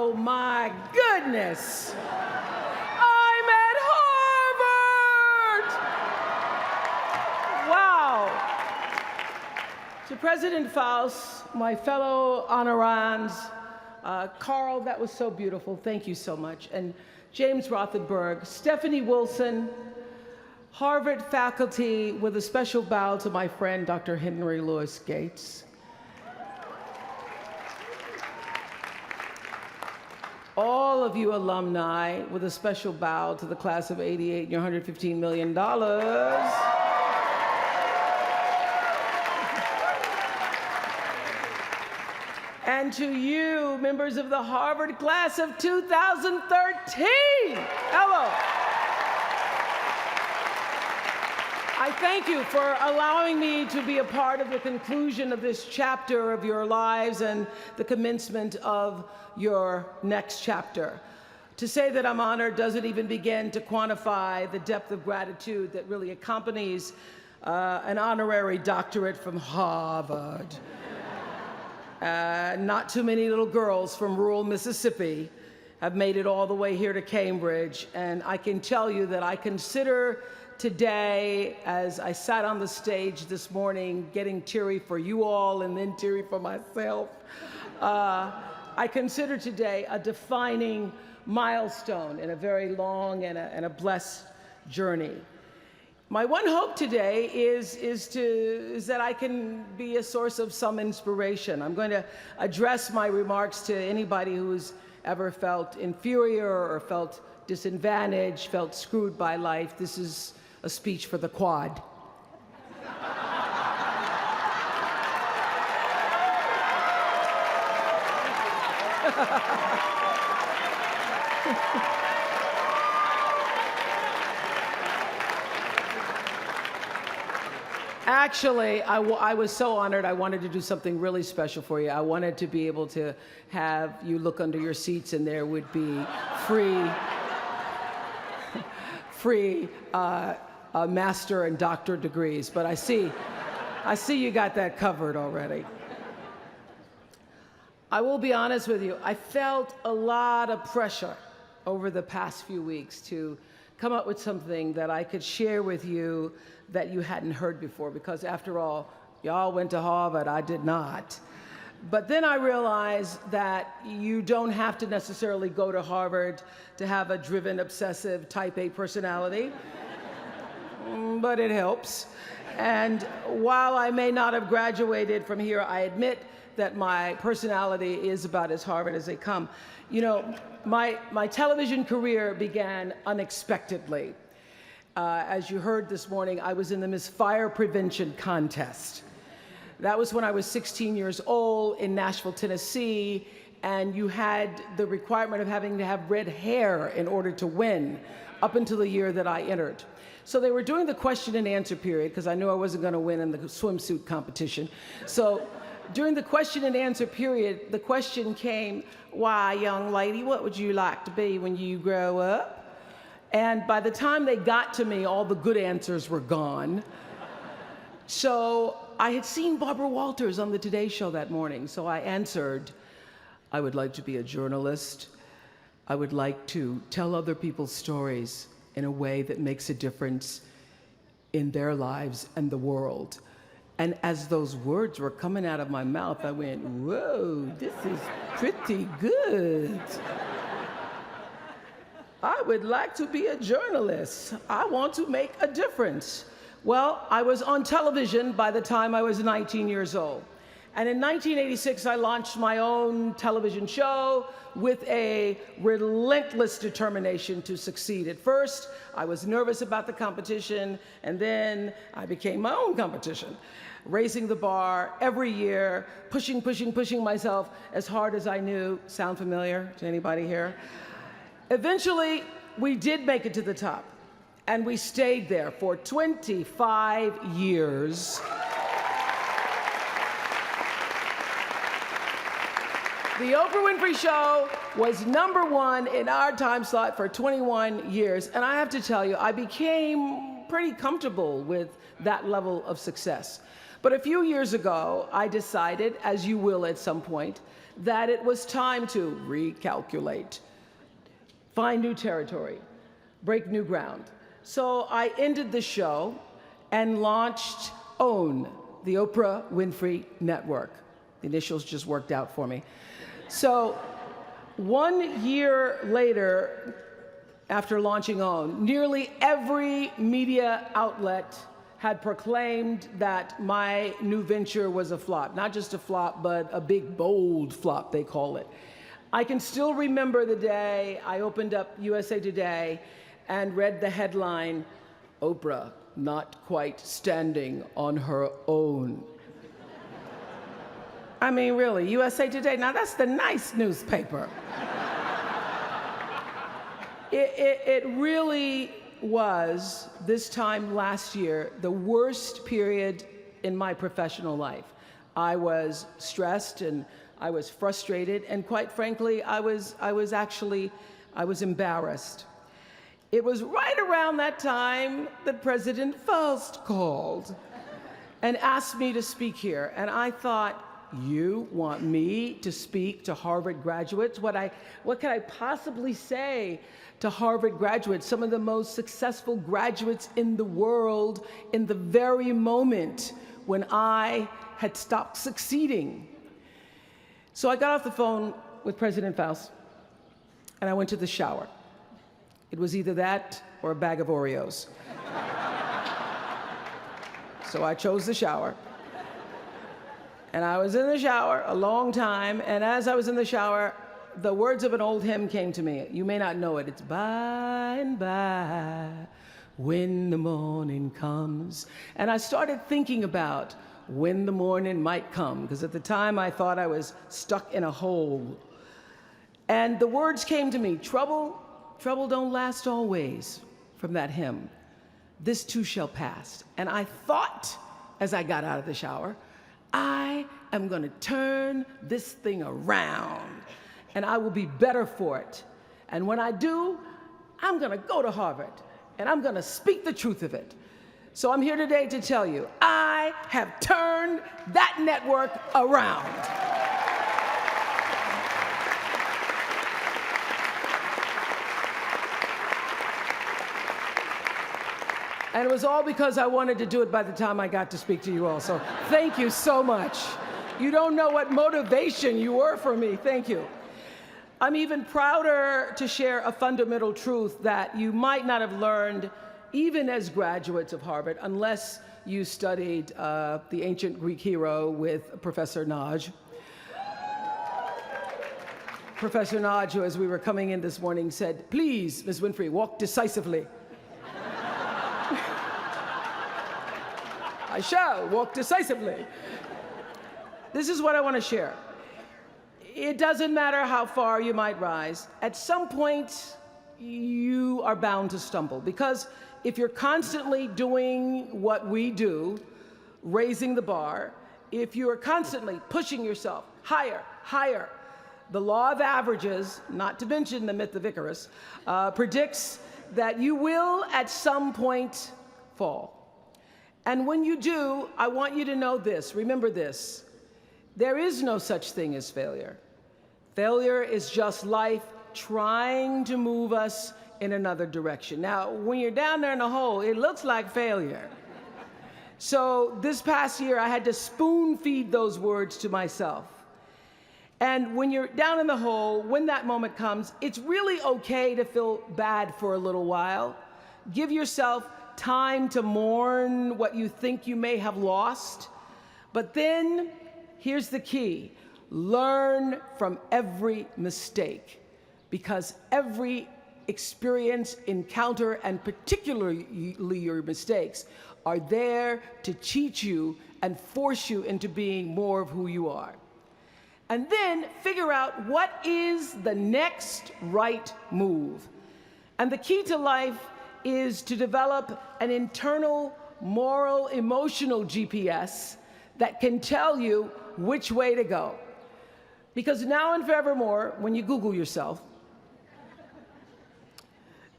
Oh my goodness! I'm at Harvard! Wow! To President Faust, my fellow honorands, Carl, that was so beautiful. Thank you so much. And James Rothenberg, Stephanie Wilson, Harvard faculty, with a special bow to my friend, Dr. Henry Louis Gates. All of you alumni, with a special bow to the class of '88 and your $115 million. And to you, members of the Harvard class of 2013, hello. I thank you for allowing me to be a part of the conclusion of this chapter of your lives and the commencement of your next chapter. To say that I'm honored doesn't even begin to quantify the depth of gratitude that really accompanies an honorary doctorate from Harvard. Not too many little girls from rural Mississippi have made it all the way here to Cambridge, and I can tell you that I consider today, as I sat on the stage this morning, getting teary for you all and then teary for myself, I consider today a defining milestone in a very long and a blessed journey. My one hope today is that I can be a source of some inspiration. I'm going to address my remarks to anybody who's ever felt inferior or felt disadvantaged, felt screwed by life. This is a speech for the quad. Actually, I was so honored. I wanted to do something really special for you. I wanted to be able to have you look under your seats and there would be free master and doctorate degrees. But I see you got that covered already. I will be honest with you. I felt a lot of pressure over the past few weeks to come up with something that I could share with you that you hadn't heard before, because after all, y'all went to Harvard, I did not. But then I realized that you don't have to necessarily go to Harvard to have a driven, obsessive, type A personality, but it helps. And while I may not have graduated from here, I admit that my personality is about as Harvard as they come. You know, my television career began unexpectedly. As you heard this morning, I was in the Miss Fire Prevention contest. That was when I was 16 years old in Nashville, Tennessee, and you had the requirement of having to have red hair in order to win, up until the year that I entered. So they were doing the question and answer period, because I knew I wasn't going to win in the swimsuit competition. So during the question and answer period, the question came, "Why, young lady, what would you like to be when you grow up?" And by the time they got to me, all the good answers were gone. So I had seen Barbara Walters on the Today Show that morning, so I answered, "I would like to be a journalist. I would like to tell other people's stories in a way that makes a difference in their lives and the world." And as those words were coming out of my mouth, I went, "Whoa, this is pretty good. I would like to be a journalist. I want to make a difference." Well, I was on television by the time I was 19 years old. And in 1986, I launched my own television show with a relentless determination to succeed. At first, I was nervous about the competition, and then I became my own competition, raising the bar every year, pushing myself as hard as I knew. Sound familiar to anybody here? Eventually, we did make it to the top, and we stayed there for 25 years. The Oprah Winfrey Show was #1 in our time slot for 21 years, and I have to tell you, I became pretty comfortable with that level of success. But a few years ago, I decided, as you will at some point, that it was time to recalculate, find new territory, break new ground. So I ended the show and launched OWN, the Oprah Winfrey Network. The initials just worked out for me. So 1 year later, after launching OWN, nearly every media outlet had proclaimed that my new venture was a flop. Not just a flop, but a big, bold flop, they call it. I can still remember the day I opened up USA Today and read the headline, "Oprah not quite standing on her own." I mean, really, USA Today, now that's the nice newspaper. It really was, this time last year, the worst period in my professional life. I was stressed and I was frustrated, and quite frankly, I was embarrassed. It was right around that time that President Faust called and asked me to speak here, and I thought, you want me to speak to Harvard graduates? What can I possibly say to Harvard graduates, some of the most successful graduates in the world, in the very moment when I had stopped succeeding? So I got off the phone with President Faust, and I went to the shower. It was either that or a bag of Oreos. So I chose the shower. And I was in the shower a long time, and as I was in the shower, the words of an old hymn came to me. You may not know it. It's by and by, when the morning comes. And I started thinking about when the morning might come, because at the time I thought I was stuck in a hole. And the words came to me, trouble don't last always, from that hymn. This too shall pass. And I thought, as I got out of the shower, I am going to turn this thing around, and I will be better for it. And when I do, I'm going to go to Harvard, and I'm going to speak the truth of it. So I'm here today to tell you, I have turned that network around. And it was all because I wanted to do it by the time I got to speak to you all. So thank you so much. You don't know what motivation you were for me. Thank you. I'm even prouder to share a fundamental truth that you might not have learned even as graduates of Harvard, unless you studied the ancient Greek hero with Professor Naj. Professor Naj, who as we were coming in this morning said, "Please, Ms. Winfrey, walk decisively." I shall walk decisively. This is what I want to share. It doesn't matter how far you might rise. At some point, you are bound to stumble, because if you're constantly doing what we do, raising the bar, if you are constantly pushing yourself higher, higher, the law of averages, not to mention the myth of Icarus, predicts that you will at some point fall. And when you do, I want you to know this, remember this, there is no such thing as failure. Failure is just life trying to move us in another direction. Now, when you're down there in a hole, it looks like failure. So this past year, I had to spoon feed those words to myself. And when you're down in the hole, when that moment comes, it's really okay to feel bad for a little while. Give yourself time to mourn what you think you may have lost. But then, here's the key. Learn from every mistake, because every experience, encounter, and particularly your mistakes are there to teach you and force you into being more of who you are. And then figure out what is the next right move. And the key to life is to develop an internal, moral, emotional GPS that can tell you which way to go. Because now and forevermore, when you Google yourself,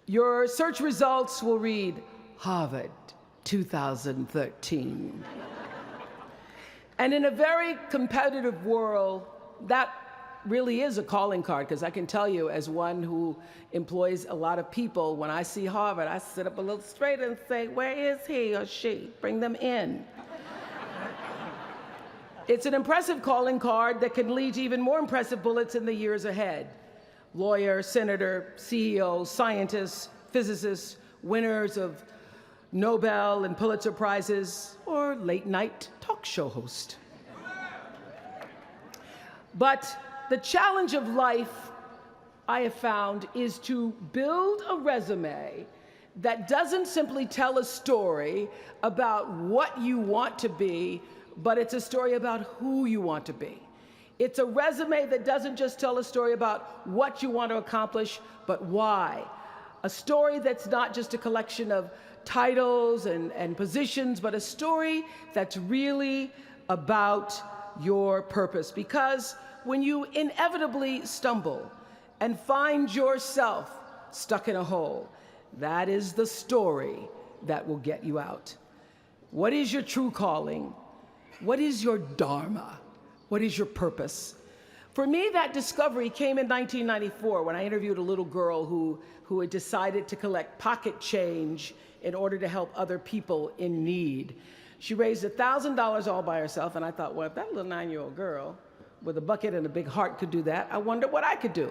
your search results will read, Harvard 2013. And in a very competitive world, that really is a calling card, because I can tell you, as one who employs a lot of people, when I see Harvard, I sit up a little straighter and say, where is he or she? Bring them in. It's an impressive calling card that can lead to even more impressive bullets in the years ahead. Lawyer, senator, CEO, scientists, physicists, winners of Nobel and Pulitzer Prizes, or late-night talk show host. But the challenge of life, I have found, is to build a resume that doesn't simply tell a story about what you want to be, but it's a story about who you want to be. It's a resume that doesn't just tell a story about what you want to accomplish, but why. A story that's not just a collection of titles and positions, but a story that's really about your purpose. Because when you inevitably stumble and find yourself stuck in a hole, that is the story that will get you out. What is your true calling? What is your dharma? What is your purpose? For me, that discovery came in 1994 when I interviewed a little girl who had decided to collect pocket change in order to help other people in need. She raised $1,000 all by herself, and I thought, well, if that little 9-year-old girl with a bucket and a big heart could do that, I wonder what I could do.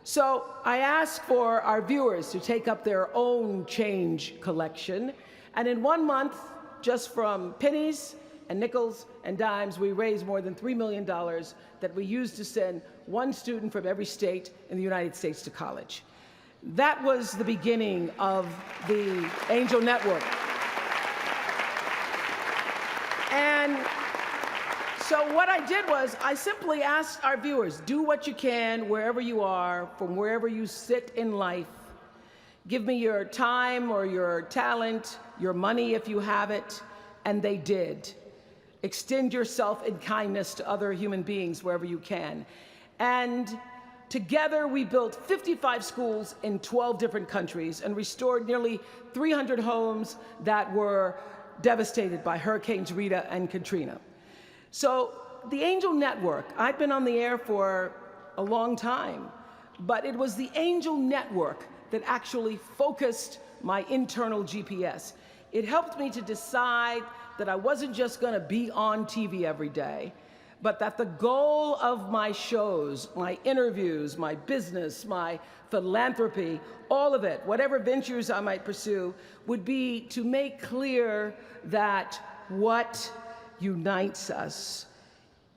So I asked for our viewers to take up their own change collection, and in 1 month, just from pennies and nickels and dimes, we raised more than $3 million that we used to send one student from every state in the United States to college. That was the beginning of the Angel Network. And so what I did was I simply asked our viewers, do what you can wherever you are, from wherever you sit in life. Give me your time or your talent, your money if you have it, and they did. Extend yourself in kindness to other human beings wherever you can. And together we built 55 schools in 12 different countries and restored nearly 300 homes that were devastated by Hurricanes Rita and Katrina. So the Angel Network, I've been on the air for a long time, but it was the Angel Network that actually focused my internal GPS. It helped me to decide that I wasn't just going to be on TV every day, but that the goal of my shows, my interviews, my business, my philanthropy, all of it, whatever ventures I might pursue, would be to make clear that what unites us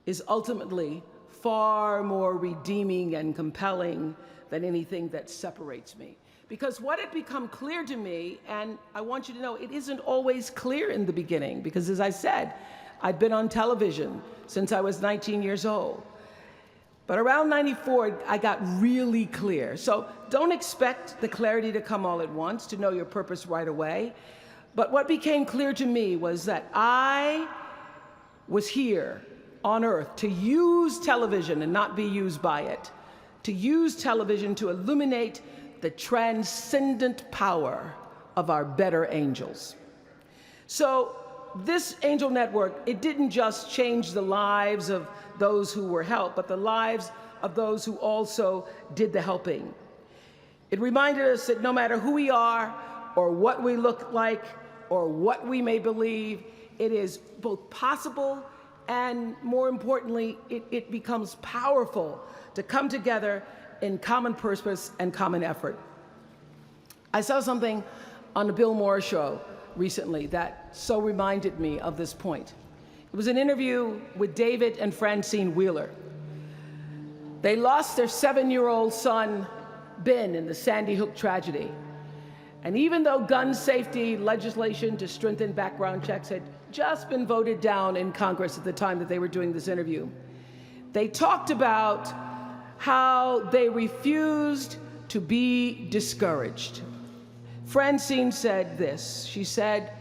is ultimately far more redeeming and compelling than anything that separates me. Because what had become clear to me, and I want you to know, it isn't always clear in the beginning, because as I said, I'd been on television since I was 19 years old. But around 94, I got really clear. So don't expect the clarity to come all at once, to know your purpose right away. But what became clear to me was that I was here on Earth to use television and not be used by it, to use television to illuminate the transcendent power of our better angels. So this Angel Network, it didn't just change the lives of those who were helped, but the lives of those who also did the helping. It reminded us that no matter who we are, or what we look like, or what we may believe, it is both possible and, more importantly, it becomes powerful to come together in common purpose and common effort. I saw something on the Bill Maher show recently that so reminded me of this point. It was an interview with David and Francine Wheeler. They lost their 7-year-old son, Ben, in the Sandy Hook tragedy. And even though gun safety legislation to strengthen background checks had just been voted down in Congress at the time that they were doing this interview, they talked about how they refused to be discouraged. Francine said this. She said,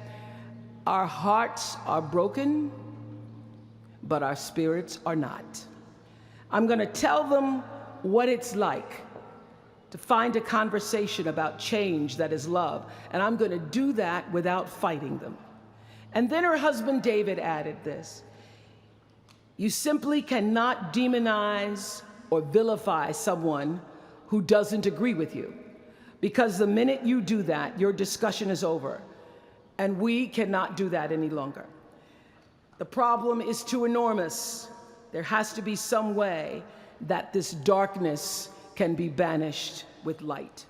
"Our hearts are broken, but our spirits are not. I'm going to tell them what it's like to find a conversation about change that is love, and I'm going to do that without fighting them." And then her husband David added this: "You simply cannot demonize or vilify someone who doesn't agree with you. Because the minute you do that, your discussion is over. And we cannot do that any longer. The problem is too enormous. There has to be some way that this darkness can be banished with light.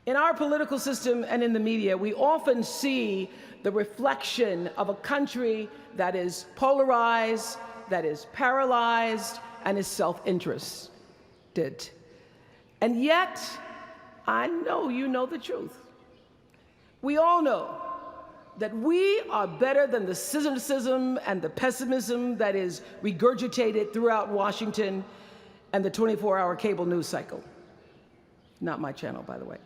In our political system and in the media, we often see the reflection of a country that is polarized, that is paralyzed, and is self-interested. And yet, I know you know the truth. We all know that we are better than the cynicism and the pessimism that is regurgitated throughout Washington and the 24-hour cable news cycle. Not my channel, by the way.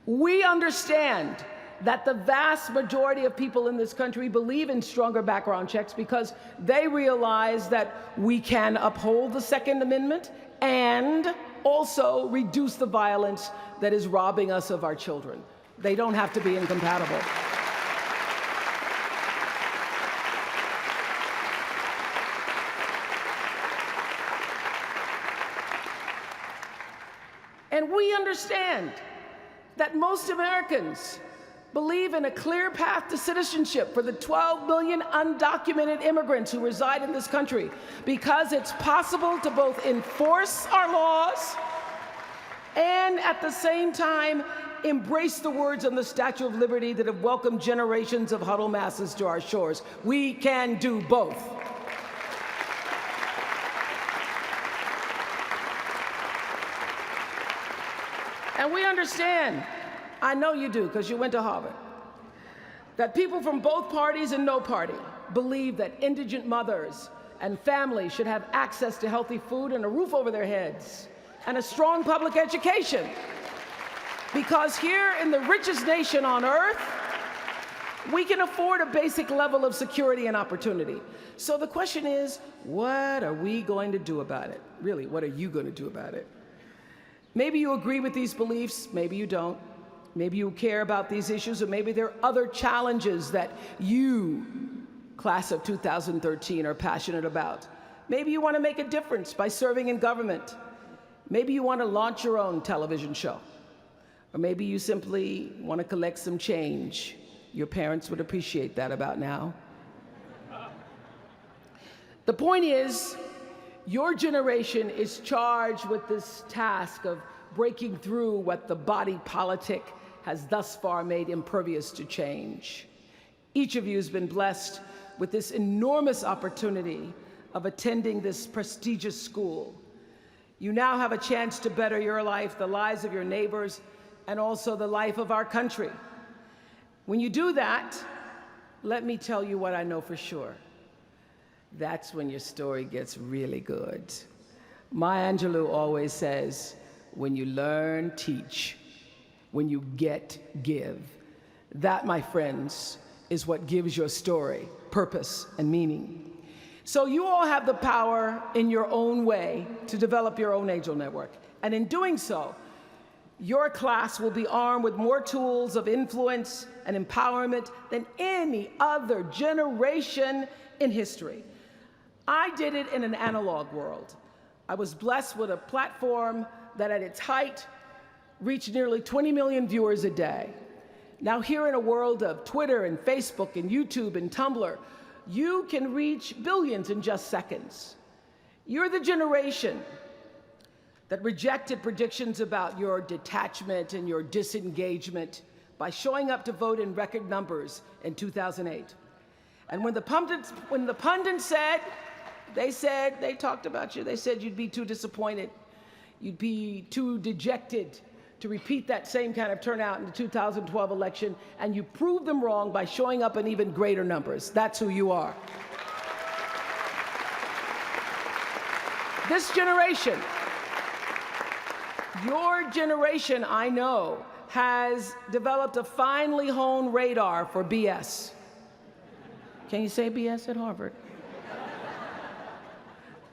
We understand that the vast majority of people in this country believe in stronger background checks because they realize that we can uphold the Second Amendment and also reduce the violence that is robbing us of our children. They don't have to be incompatible. And we understand that most Americans believe in a clear path to citizenship for the 12 million undocumented immigrants who reside in this country, because it's possible to both enforce our laws and at the same time embrace the words on the Statue of Liberty that have welcomed generations of huddled masses to our shores. We can do both. And we understand, I know you do because you went to Harvard, that people from both parties and no party believe that indigent mothers and families should have access to healthy food and a roof over their heads and a strong public education. Because here in the richest nation on earth, we can afford a basic level of security and opportunity. So the question is, what are we going to do about it? Really, what are you going to do about it? Maybe you agree with these beliefs, maybe you don't. Maybe you care about these issues, or maybe there are other challenges that you, class of 2013, are passionate about. Maybe you want to make a difference by serving in government. Maybe you want to launch your own television show. Or maybe you simply want to collect some change. Your parents would appreciate that about now. The point is, your generation is charged with this task of breaking through what the body politic has thus far made impervious to change. Each of you has been blessed with this enormous opportunity of attending this prestigious school. You now have a chance to better your life, the lives of your neighbors, and also the life of our country. When you do that, let me tell you what I know for sure. That's when your story gets really good. Maya Angelou always says, when you learn, teach. When you get, give. That, my friends, is what gives your story purpose and meaning. So you all have the power in your own way to develop your own angel network. And in doing so, your class will be armed with more tools of influence and empowerment than any other generation in history. I did it in an analog world. I was blessed with a platform that at its height reached nearly 20 million viewers a day. Now here in a world of Twitter and Facebook and YouTube and Tumblr, you can reach billions in just seconds. You're the generation that rejected predictions about your detachment and your disengagement by showing up to vote in record numbers in 2008. And when the pundits said, they talked about you, they said you'd be too disappointed, you'd be too dejected to repeat that same kind of turnout in the 2012 election, and you proved them wrong by showing up in even greater numbers. That's who you are. This generation, your generation, I know, has developed a finely honed radar for BS. Can you say BS at Harvard?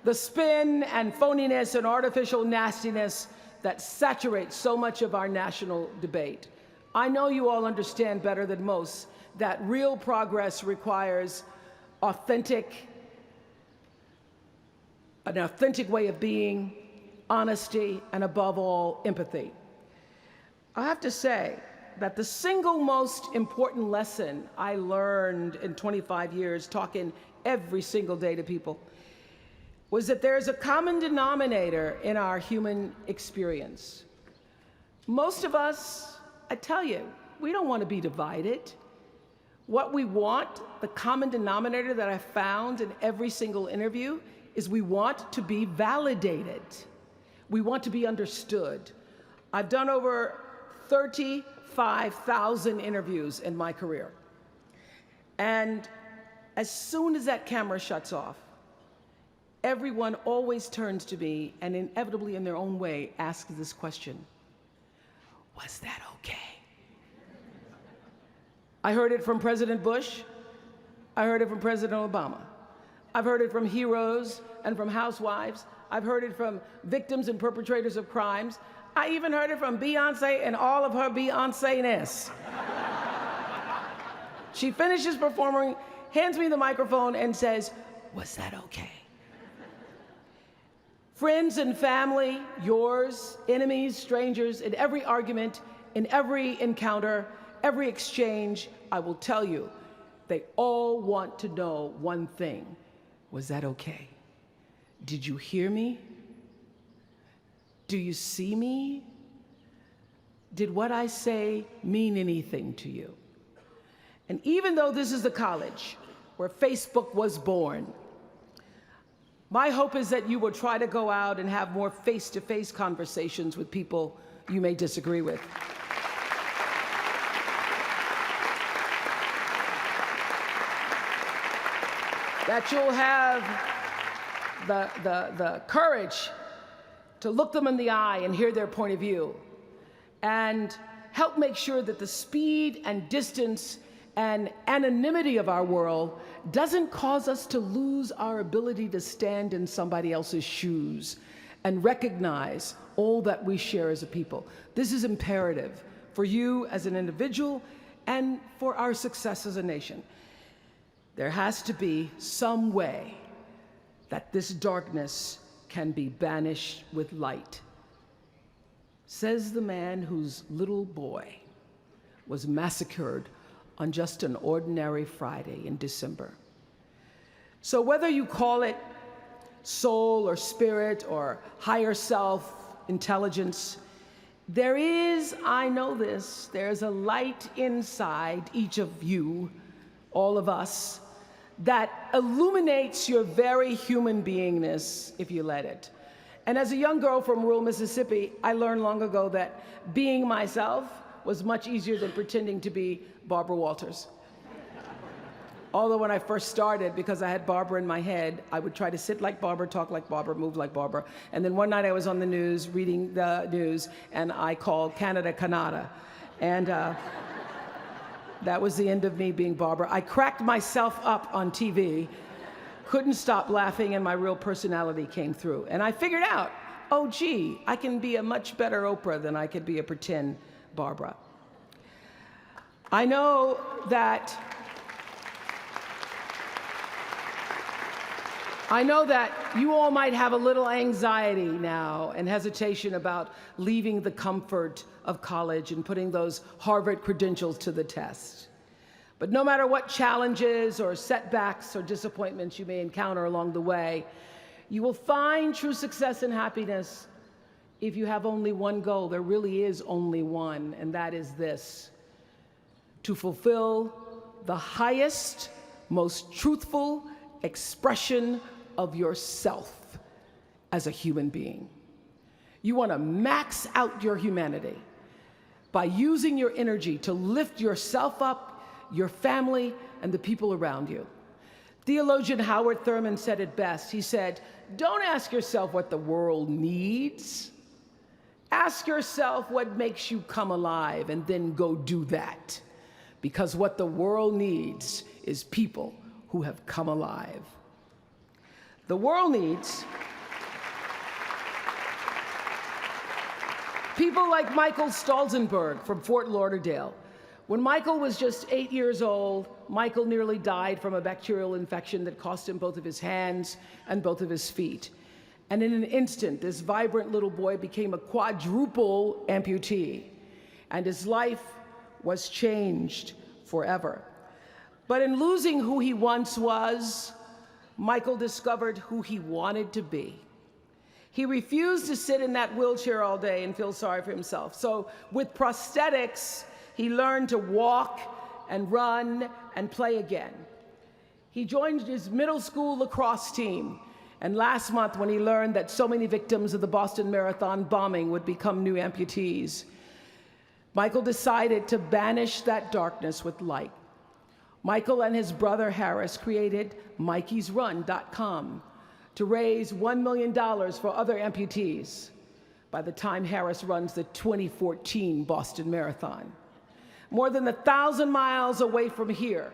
The spin and phoniness and artificial nastiness that saturates so much of our national debate. I know you all understand better than most that real progress requires authentic an authentic way of being, honesty, and above all, empathy. I have to say that the single most important lesson I learned in 25 years talking every single day to people was that there's a common denominator in our human experience. Most of us, I tell you, we don't want to be divided. What we want, the common denominator that I found in every single interview, is we want to be validated. We want to be understood. I've done over 35,000 interviews in my career. And as soon as that camera shuts off, everyone always turns to me and inevitably in their own way asks this question: was that okay? I heard it from President Bush. I heard it from President Obama. I've heard it from heroes and from housewives. I've heard it from victims and perpetrators of crimes. I even heard it from Beyonce and all of her Beyonce-ness. She finishes performing, hands me the microphone and says, "Was that okay?" Friends and family, yours, enemies, strangers, in every argument, in every encounter, every exchange, I will tell you, they all want to know one thing: was that okay? Did you hear me? Do you see me? Did what I say mean anything to you? And even though this is the college where Facebook was born, my hope is that you will try to go out and have more face-to-face conversations with people you may disagree with. That you'll have the courage to look them in the eye and hear their point of view, and help make sure that the speed and distance and anonymity of our world doesn't cause us to lose our ability to stand in somebody else's shoes and recognize all that we share as a people. This is imperative for you as an individual and for our success as a nation. There has to be some way that this darkness can be banished with light. Says the man whose little boy was massacred on just an ordinary Friday in December. So whether you call it soul or spirit or higher self, intelligence, there is, I know this, there's a light inside each of you, all of us, that illuminates your very human beingness if you let it. And as a young girl from rural Mississippi, I learned long ago that being myself was much easier than pretending to be Barbara Walters. Although when I first started, because I had Barbara in my head, I would try to sit like Barbara, talk like Barbara, move like Barbara. And then one night I was on the news, reading the news, and I called Canada, Canada. And that was the end of me being Barbara. I cracked myself up on TV, couldn't stop laughing, and my real personality came through. And I figured out, oh gee, I can be a much better Oprah than I could be a pretend Barbara. I know that you all might have a little anxiety now and hesitation about leaving the comfort of college and putting those Harvard credentials to the test. But no matter what challenges or setbacks or disappointments you may encounter along the way, you will find true success and happiness if you have only one goal. There really is only one, and that is this: to fulfill the highest, most truthful expression of yourself as a human being. You want to max out your humanity by using your energy to lift yourself up, your family, and the people around you. Theologian Howard Thurman said it best. He said, "Don't ask yourself what the world needs. Ask yourself what makes you come alive, and then go do that. Because what the world needs is people who have come alive." The world needs people like Michael Stolzenberg from Fort Lauderdale. When Michael was just 8 years old, Michael nearly died from a bacterial infection that cost him both of his hands and both of his feet. And in an instant, this vibrant little boy became a quadruple amputee, and his life was changed forever. But in losing who he once was, Michael discovered who he wanted to be. He refused to sit in that wheelchair all day and feel sorry for himself. So with prosthetics, he learned to walk and run and play again. He joined his middle school lacrosse team. And last month, when he learned that so many victims of the Boston Marathon bombing would become new amputees, Michael decided to banish that darkness with light. Michael and his brother Harris created MikeysRun.com to raise $1 million for other amputees by the time Harris runs the 2014 Boston Marathon. More than 1,000 miles away from here,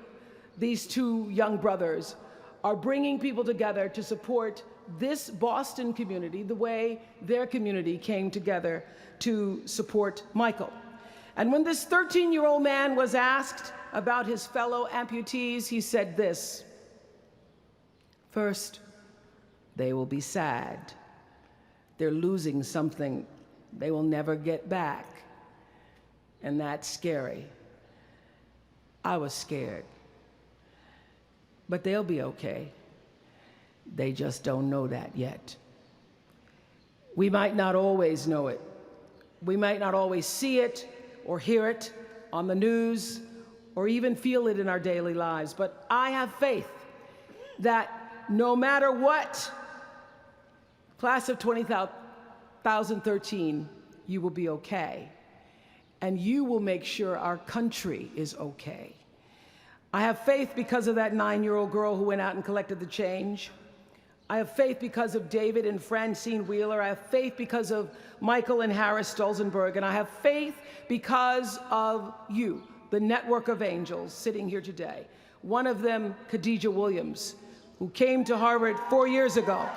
these two young brothers are bringing people together to support this Boston community the way their community came together to support Michael. And when this 13-year-old man was asked about his fellow amputees, he said this: first, they will be sad. They're losing something they will never get back. And that's scary. I was scared. But they'll be okay. They just don't know that yet. We might not always know it. We might not always see it or hear it on the news or even feel it in our daily lives. But I have faith that no matter what, class of 2013, you will be okay. And you will make sure our country is okay. I have faith because of that 9-year-old girl who went out and collected the change. I have faith because of David and Francine Wheeler. I have faith because of Michael and Harris Stolzenberg. And I have faith because of you, the network of angels sitting here today. One of them, Khadijah Williams, who came to Harvard 4 years ago.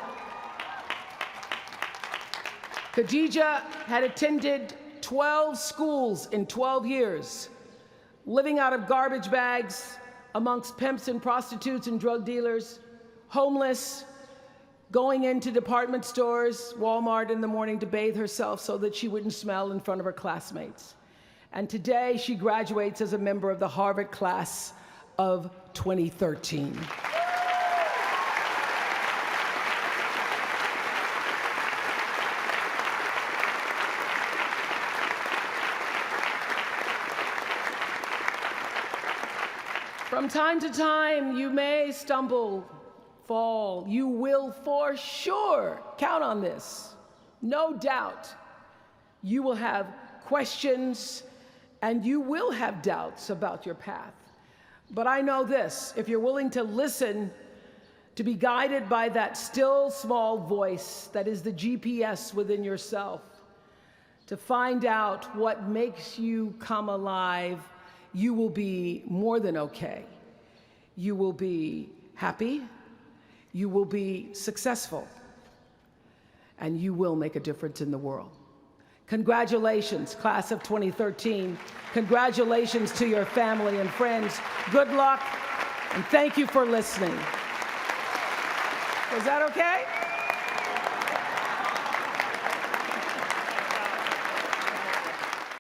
Khadijah had attended 12 schools in 12 years, living out of garbage bags amongst pimps and prostitutes and drug dealers, homeless, going into department stores, Walmart in the morning to bathe herself so that she wouldn't smell in front of her classmates. And today she graduates as a member of the Harvard class of 2013. From time to time, you may stumble, fall. You will for sure count on this. No doubt. You will have questions and you will have doubts about your path. But I know this: if you're willing to listen, to be guided by that still small voice that is the GPS within yourself, to find out what makes you come alive, you will be more than okay. You will be happy, you will be successful, and you will make a difference in the world. Congratulations, class of 2013. Congratulations to your family and friends. Good luck, and thank you for listening. Was that okay?